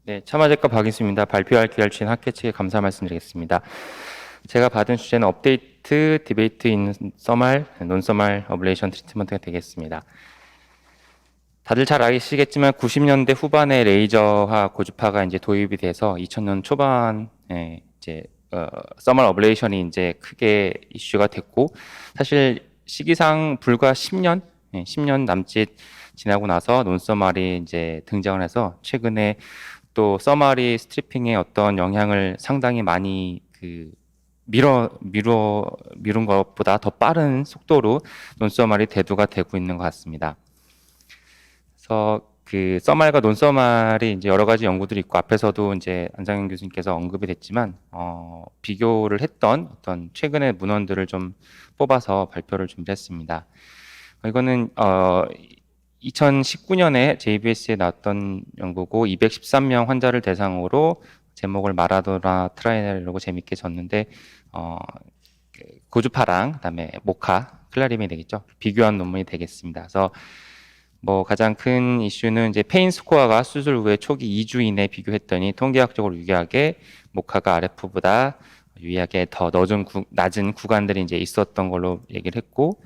네, 차마제과 박인수입니다. 발표할 기회를 주신 학회 측에 감사 말씀드리겠습니다. 제가 받은 주제는 업데이트 디베이트 인 써말, 논써말 어블레이션 트리트먼트가 되겠습니다. 다들 잘 아시겠지만 90년대 후반에 레이저화 고주파가 이제 도입이 돼서 2000년 초반에 이제 써멀 어블레이션이 이제 크게 이슈가 됐고, 사실 시기상 불과 10년, 10년 남짓 지나고 나서 논써말이 이제 등장을 해서 최근에 또 써마리 스트리핑의 어떤 영향을 상당히 많이 미룬 것보다 더 빠른 속도로 논써말이 대두가 되고 있는 것 같습니다. 그래서 그 써말과 논써말이 이제 여러 가지 연구들이 있고, 앞에서도 이제 안장현 교수님께서 언급이 됐지만 비교를 했던 어떤 최근의 문헌들을 좀 뽑아서 발표를 준비했습니다. 이거는 2019년에 JBS에 나왔던 연구고, 213명 환자를 대상으로 제목을 마라도나 트라이얼이라고 재밌게 졌는데, 고주파랑 그다음에 모카, 클라림이 되겠죠. 비교한 논문이 되겠습니다. 그래서 뭐 가장 큰 이슈는 이제 페인 스코어가 수술 후에 초기 2주 이내 비교했더니 통계학적으로 유리하게 모카가 RF보다 유리하게 더 낮은 구간들이 이제 있었던 걸로 얘기를 했고,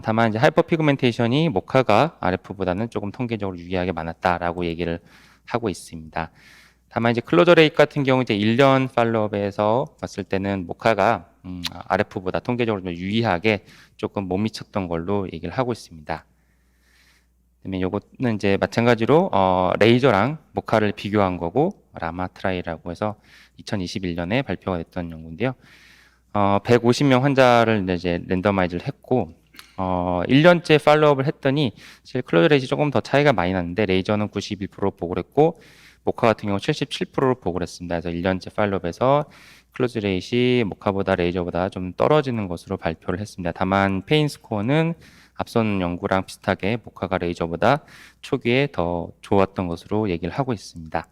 다만 이제 하이퍼 피그멘테이션이 모카가 RF보다는 조금 통계적으로 유리하게 많았다라고 얘기를 하고 있습니다. 다만 이제 클로저 레이트 같은 경우 이제 1년 팔로업에서 봤을 때는 모카가 RF보다 통계적으로 좀 유리하게 조금 못 미쳤던 걸로 얘기를 하고 있습니다. 그다음에 요거는 이제 마찬가지로 레이저랑 모카를 비교한 거고, 라마트라이라고 해서 2021년에 발표가 됐던 연구인데요. 150명 환자를 이제 랜더마이즈를 했고, 1년째 팔로우업을 했더니 사실 클로저 레이트 조금 더 차이가 많이 났는데, 레이저는 91%로 보고를 했고 모카 같은 경우 77%로 보고를 했습니다. 그래서 1년째 팔로우업에서 클로즈 레이트이 모카보다 레이저보다 좀 떨어지는 것으로 발표를 했습니다. 다만 페인 스코어는 앞선 연구랑 비슷하게 모카가 레이저보다 초기에 더 좋았던 것으로 얘기를 하고 있습니다.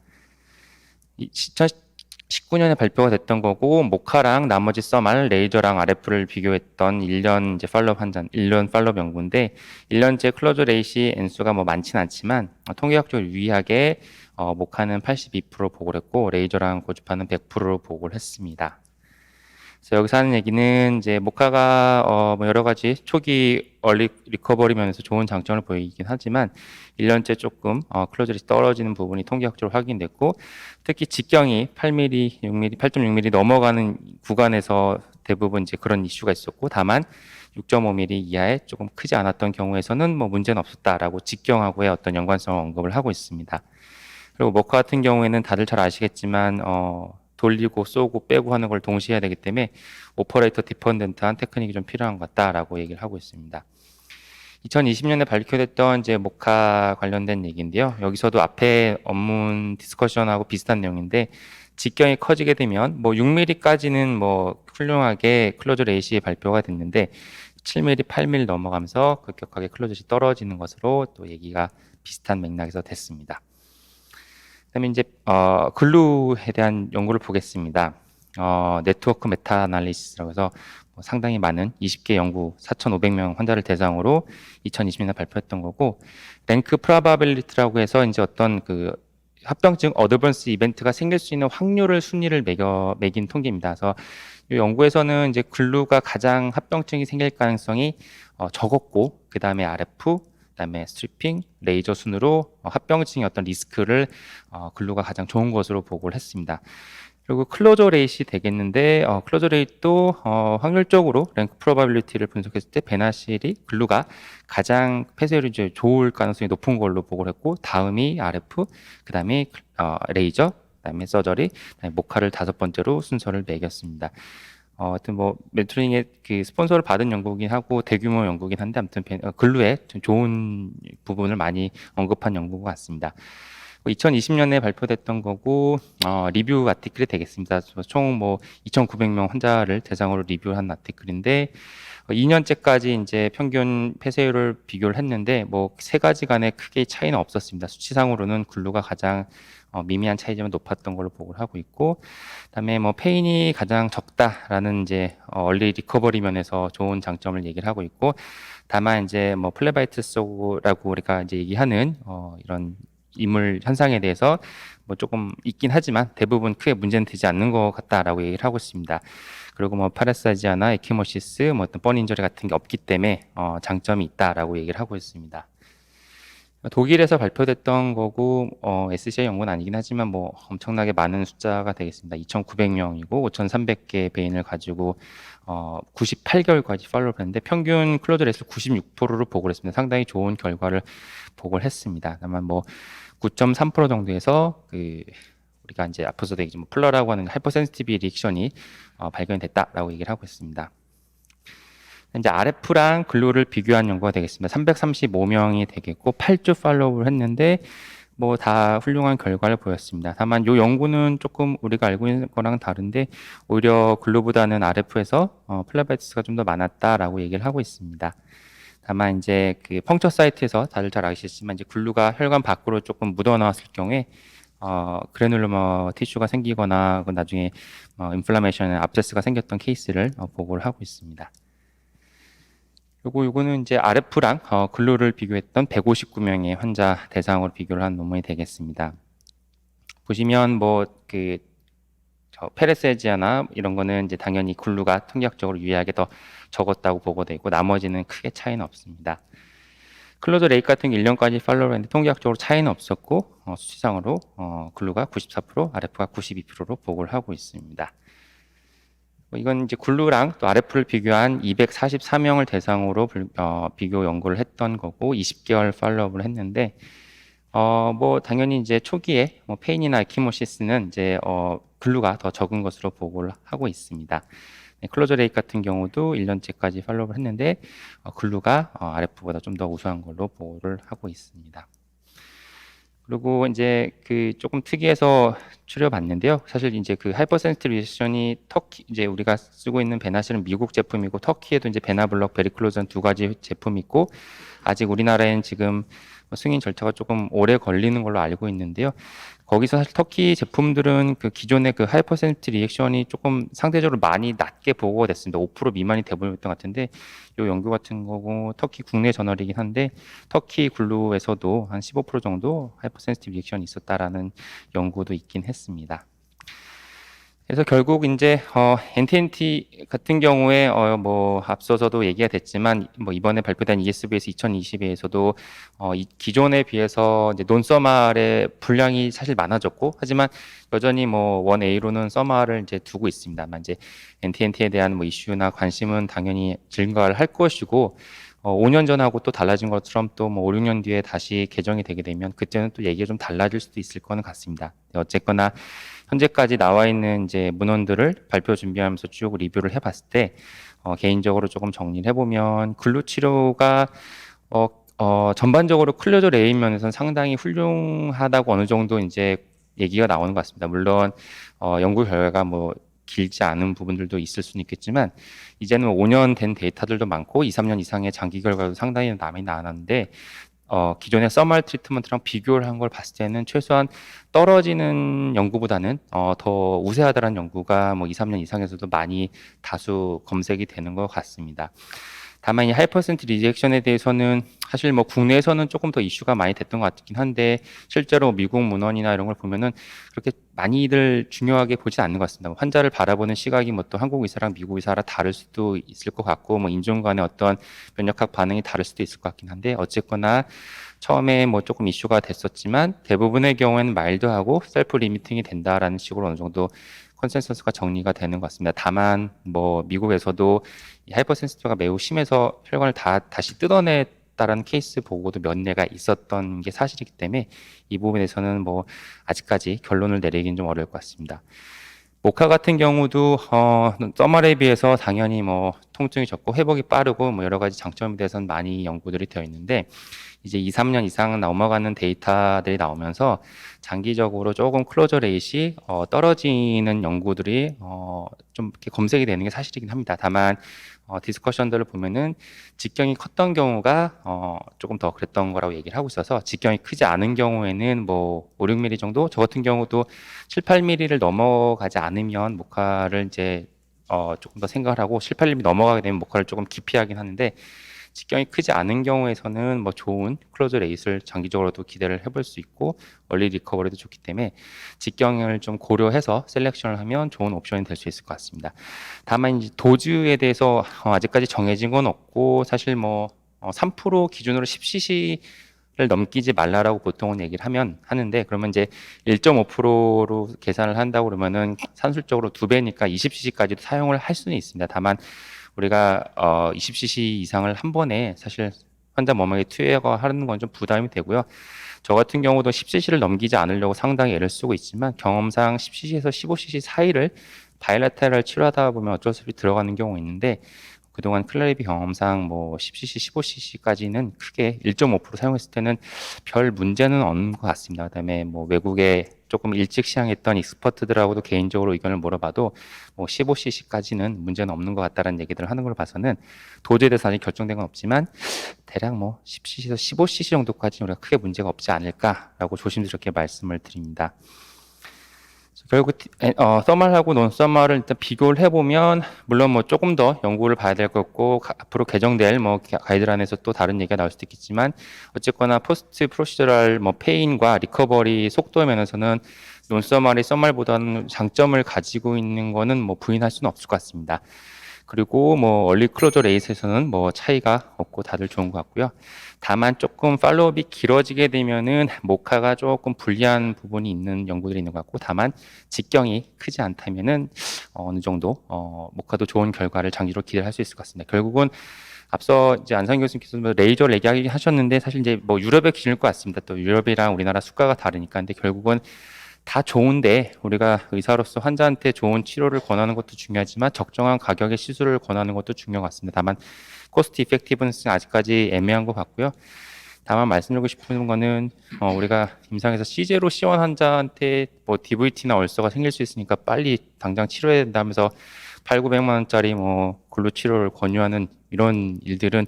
2019년에 발표가 됐던 거고, 모카랑 나머지 써말, 레이저랑 RF를 비교했던 1년 이제 팔로업 1년 팔로업 연구인데, 1년째 클로저 레이시 N수가 뭐 많지는 않지만 통계학적으로 유의하게 모카는 82% 보고를 했고, 레이저랑 고주파는 100%로 보고를 했습니다. 그래서 여기서 하는 얘기는 이제 모카가 뭐 여러 가지 초기 얼리 리커버리 면에서 좋은 장점을 보이긴 하지만 1년째 조금 클로저率이 떨어지는 부분이 통계학적으로 확인됐고, 특히 직경이 8mm, 6mm, 8.6mm 넘어가는 구간에서 대부분 이제 그런 이슈가 있었고, 다만 6.5mm 이하에 조금 크지 않았던 경우에서는 뭐 문제는 없었다라고 직경하고의 어떤 연관성을 언급을 하고 있습니다. 그리고 모카 같은 경우에는 다들 잘 아시겠지만 돌리고 쏘고 빼고 하는 걸 동시에 해야 되기 때문에 오퍼레이터 디펜던트한 테크닉이 좀 필요한 것 같다라고 얘기를 하고 있습니다. 2020년에 발표됐던 이제 모카 관련된 얘기인데요. 여기서도 앞에 업문 디스커션하고 비슷한 내용인데, 직경이 커지게 되면 뭐 6mm까지는 뭐 훌륭하게 클로저 레이시에 발표가 됐는데 7mm, 8mm 넘어가면서 급격하게 클로저시 떨어지는 것으로 또 얘기가 비슷한 맥락에서 됐습니다. 그다음에 이제 글루에 대한 연구를 보겠습니다. 네트워크 메타 아날리시스라고 해서 상당히 많은 20개 연구 4,500명 환자를 대상으로 2020년에 발표했던 거고, 랭크 프로바빌리티라고 해서 이제 어떤 그 합병증 어드밴스 이벤트가 생길 수 있는 확률을 순위를 매긴 통계입니다. 그래서 이 연구에서는 이제 글루가 가장 합병증이 생길 가능성이 적었고, 그 다음에 RF, 그다음에 스트리핑, 레이저 순으로 합병증의 어떤 리스크를 글루가 가장 좋은 것으로 보고를 했습니다. 그리고 클로저 레이트이 되겠는데, 클로저 레이트도 확률적으로 랭크 프로바빌리티를 분석했을 때 베나실이 글루가 가장 폐쇄율이 좋을 가능성이 높은 걸로 보고를 했고, 다음이 RF, 그다음에 레이저, 그다음에 서저리, 그다음에 모카를 5번째로 순서를 매겼습니다. 하여튼 뭐 멘토링의 그 스폰서를 받은 연구긴 하고 대규모 연구긴 한데, 아무튼 글루에 좀 좋은 부분을 많이 언급한 연구 같습니다. 2020년에 발표됐던 거고, 리뷰 아티클이 되겠습니다. 총 뭐 2,900명 환자를 대상으로 리뷰한 아티클인데, 2년째까지 이제 평균 폐쇄율을 비교를 했는데 뭐 세 가지 간에 크게 차이는 없었습니다. 수치상으로는 글루가 가장 미미한 차이점이 높았던 걸로 보고를 하고 있고, 그다음에 뭐 페인이 가장 적다라는 이제 얼리 리커버리 면에서 좋은 장점을 얘기를 하고 있고, 다만 이제 뭐 플레바이트 소라고 우리가 이제 얘기하는 이런 이물 현상에 대해서 뭐 조금 있긴 하지만 대부분 크게 문제는 되지 않는 것 같다라고 얘기를 하고 있습니다. 그리고 뭐 파라사지아나 에키모시스, 뭐 어떤 번 인저리 같은 게 없기 때문에 장점이 있다라고 얘기를 하고 있습니다. 독일에서 발표됐던 거고 SCI 연구는 아니긴 하지만 뭐 엄청나게 많은 숫자가 되겠습니다. 2,900명이고 5,300개 베인을 가지고 98개월까지 팔로우를 했는데 평균 클로즈 레이스 96%를 보고를 했습니다. 상당히 좋은 결과를 보고를 했습니다. 다만 뭐 9.3% 정도에서 우리가 이제 앞서도 얘기했지만 뭐 플러라고 하는 하이퍼 센시티비 리액션이 발견됐다라고 얘기를 하고 있습니다. 이제 RF랑 글루를 비교한 연구가 되겠습니다. 335명이 되겠고 8주 팔로우를 했는데 뭐 다 훌륭한 결과를 보였습니다. 다만 이 연구는 조금 우리가 알고 있는 거랑 다른데 오히려 글루보다는 RF에서 플라바이트스가 좀 더 많았다라고 얘기를 하고 있습니다. 다만 이제 그 펑처 사이트에서 다들 잘 아시겠지만 이제 글루가 혈관 밖으로 조금 묻어 나왔을 경우에 그래놀로마 티슈가 생기거나 나중에 인플라메이션, 압세스가 생겼던 케이스를 보고를 하고 있습니다. 요거는 이제 RF랑 글루를 비교했던 159명의 환자 대상으로 비교를 한 논문이 되겠습니다. 보시면 뭐 페레세지아나 이런 거는 이제 당연히 글루가 통계학적으로 유의하게 더 적었다고 보고되어 있고 나머지는 크게 차이는 없습니다. 클로저 레이트 같은 게 1년까지 팔로우를 했는데 통계학적으로 차이는 없었고 수치상으로 글루가 94%, RF가 92%로 보고를 하고 있습니다. 이건 이제 글루랑 또 RF를 비교한 244명을 대상으로 비교 연구를 했던 거고 20개월 팔로우를 했는데 뭐 당연히 이제 초기에 뭐 페인이나 에키모시스는 이제 글루가 더 적은 것으로 보고를 하고 있습니다. 네, 클로저 레이트 같은 경우도 1년째까지 팔로우를 했는데 글루가 RF보다 좀 더 우수한 걸로 보고를 하고 있습니다. 그리고 이제 조금 특이해서 추려봤는데요. 사실 이제 하이퍼 센시티브 리액션이 터키 이제 우리가 쓰고 있는 베나실은 미국 제품이고 터키에도 이제 베나블럭, 베리클로전 두 가지 제품이 있고 아직 우리나라에는 지금 승인 절차가 조금 오래 걸리는 걸로 알고 있는데요. 거기서 사실 터키 제품들은 기존의 하이퍼 센시티브 리액션이 조금 상대적으로 많이 낮게 보고가 됐습니다. 5% 미만이 돼버렸던 것 같은데 이 연구 같은 거고 터키 국내 저널이긴 한데 터키 글루에서도 한 15% 정도 하이퍼 센시티브 리액션이 있었다라는 연구도 있긴 했습니다. 그래서 결국 이제 NTNT 같은 경우에 뭐 앞서서도 얘기가 됐지만 뭐 이번에 발표된 ESVS 2020에서도 이 기존에 비해서 이제 논서말의 분량이 사실 많아졌고 하지만 여전히 뭐 1A로는 서말을 이제 두고 있습니다만 이제 NTNT에 대한 뭐 이슈나 관심은 당연히 증가할 것이고 5년 전하고 또 달라진 것처럼 또 뭐 5, 6년 뒤에 다시 개정이 되게 되면 그때는 또 얘기가 좀 달라질 수도 있을 거는 같습니다. 어쨌거나 현재까지 나와 있는 이제 문헌들을 발표 준비하면서 쭉 리뷰를 해봤을 때 개인적으로 조금 정리를 해보면 글루 치료가 전반적으로 클로저 레인 면에서는 상당히 훌륭하다고 어느 정도 이제 얘기가 나오는 것 같습니다. 물론 연구 결과가 뭐 길지 않은 부분들도 있을 수는 있겠지만 이제는 5년 된 데이터들도 많고 2, 3년 이상의 장기 결과도 상당히 많이 나왔는데 기존의 서멀 트리트먼트랑 비교를 한 걸 봤을 때는 최소한 떨어지는 연구보다는 더 우세하다는 연구가 뭐 2, 3년 이상에서도 많이 다수 검색이 되는 것 같습니다. 다만 이 하이퍼센트 리젝션에 대해서는 사실 뭐 국내에서는 조금 더 이슈가 많이 됐던 것 같긴 한데 실제로 미국 문헌이나 이런 걸 보면은 그렇게 많이들 중요하게 보지 않는 것 같습니다. 환자를 바라보는 시각이 뭐 또 한국 의사랑 미국 의사랑 다를 수도 있을 것 같고 뭐 인종 간의 어떤 면역학 반응이 다를 수도 있을 것 같긴 한데 어쨌거나 처음에 뭐 조금 이슈가 됐었지만 대부분의 경우에는 마일드하고 셀프 리미팅이 된다라는 식으로 어느 정도 컨센서스가 정리가 되는 것 같습니다. 다만 뭐 미국에서도 이 하이퍼센시티브가 매우 심해서 혈관을 다시 뜯어냈다라는 케이스 보고도 몇 예가 있었던 게 사실이기 때문에 이 부분에서는 뭐 아직까지 결론을 내리긴 좀 어려울 것 같습니다. 모카 같은 경우도 서멀에 비해서 당연히 뭐 통증이 적고 회복이 빠르고 뭐 여러 가지 장점에 대해서는 많이 연구들이 되어 있는데 이제 2, 3년 이상 넘어가는 데이터들이 나오면서 장기적으로 조금 클로저 레이시 떨어지는 연구들이 좀 이렇게 검색이 되는 게 사실이긴 합니다. 다만 디스커션들을 보면은 직경이 컸던 경우가 조금 더 그랬던 거라고 얘기를 하고 있어서 직경이 크지 않은 경우에는 뭐 5, 6mm 정도 저 같은 경우도 7, 8mm를 넘어가지 않으면 모카를 이제 조금 더 생각을 하고 7, 8mm 넘어가게 되면 모카를 조금 기피하긴 하는데 직경이 크지 않은 경우에서는 뭐 좋은 클로즈 레이스를 장기적으로도 기대를 해볼 수 있고 얼리 리커버리도 좋기 때문에 직경을 좀 고려해서 셀렉션을 하면 좋은 옵션이 될 수 있을 것 같습니다. 다만 이제 도주에 대해서 아직까지 정해진 건 없고 사실 뭐 3% 기준으로 10cc를 넘기지 말라라고 보통은 얘기를 하는데 그러면 이제 1.5%로 계산을 한다고 그러면은 산술적으로 2배니까 20cc까지도 사용을 할 수는 있습니다. 다만 우리가 20cc 이상을 한 번에 사실 환자 몸무게 투여하는 건 좀 부담이 되고요. 저 같은 경우도 10cc를 넘기지 않으려고 상당히 애를 쓰고 있지만 경험상 10cc에서 15cc 사이를 바이라테럴 치료하다 보면 어쩔 수 없이 들어가는 경우가 있는데 그동안 클라리비 경험상 뭐 10cc, 15cc까지는 크게 1.5% 사용했을 때는 별 문제는 없는 것 같습니다. 그다음에 뭐 외국에 조금 일찍 시향했던 익스퍼트들하고도 개인적으로 의견을 물어봐도 뭐 15cc까지는 문제는 없는 것 같다라는 얘기들을 하는 걸 봐서는 도저에 대해서 아직 결정된 건 없지만 대략 뭐 10cc에서 15cc 정도까지는 우리가 크게 문제가 없지 않을까라고 조심스럽게 말씀을 드립니다. 결국 써말하고 논써말을 일단 비교를 해보면 물론 뭐 조금 더 연구를 봐야 될 것 같고 앞으로 개정될 뭐 가이드라인에서 또 다른 얘기가 나올 수도 있겠지만 어쨌거나 포스트 프로시저럴 뭐 페인과 리커버리 속도의 면에서는 논써말이 써말보다는 장점을 가지고 있는 거는 뭐 부인할 수는 없을 것 같습니다. 그리고 뭐 얼리 클로저 레이스에서는 뭐 차이가 없고 다들 좋은 것 같고요. 다만 조금 팔로우업이 길어지게 되면은 모카가 조금 불리한 부분이 있는 연구들이 있는 것 같고 다만 직경이 크지 않다면은 어느 정도 모카도 좋은 결과를 장기로 기대할 수 있을 것 같습니다. 결국은 앞서 이제 안상 교수님께서 레이저를 얘기하셨는데 사실 이제 뭐 유럽의 기준일 것 같습니다. 또 유럽이랑 우리나라 수가가 다르니까 근데 결국은 다 좋은데 우리가 의사로서 환자한테 좋은 치료를 권하는 것도 중요하지만 적정한 가격의 시술을 권하는 것도 중요한 것 같습니다. 다만 코스트 이펙티브는 아직까지 애매한 것 같고요. 다만 말씀드리고 싶은 거는 우리가 임상에서 C제로 C1 환자한테 뭐 DVT나 얼서가 생길 수 있으니까 빨리 당장 치료해야 된다면서 8, 900만 원짜리 뭐 글루 치료를 권유하는 이런 일들은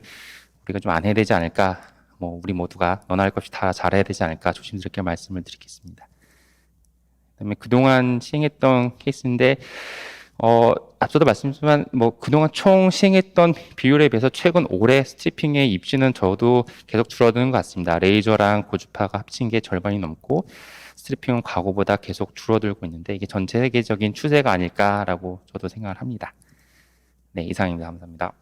우리가 좀 안 해야 되지 않을까. 뭐 우리 모두가 너나 할 것 없이 다 잘해야 되지 않을까 조심스럽게 말씀을 드리겠습니다. 그다음에 그동안 시행했던 케이스인데 앞서도 말씀드렸지만 뭐 그동안 총 시행했던 비율에 비해서 최근 올해 스트리핑의 입시는 저도 계속 줄어드는 것 같습니다. 레이저랑 고주파가 합친 게 절반이 넘고 스트리핑은 과거보다 계속 줄어들고 있는데 이게 전 세계적인 추세가 아닐까라고 저도 생각을 합니다. 네, 이상입니다. 감사합니다.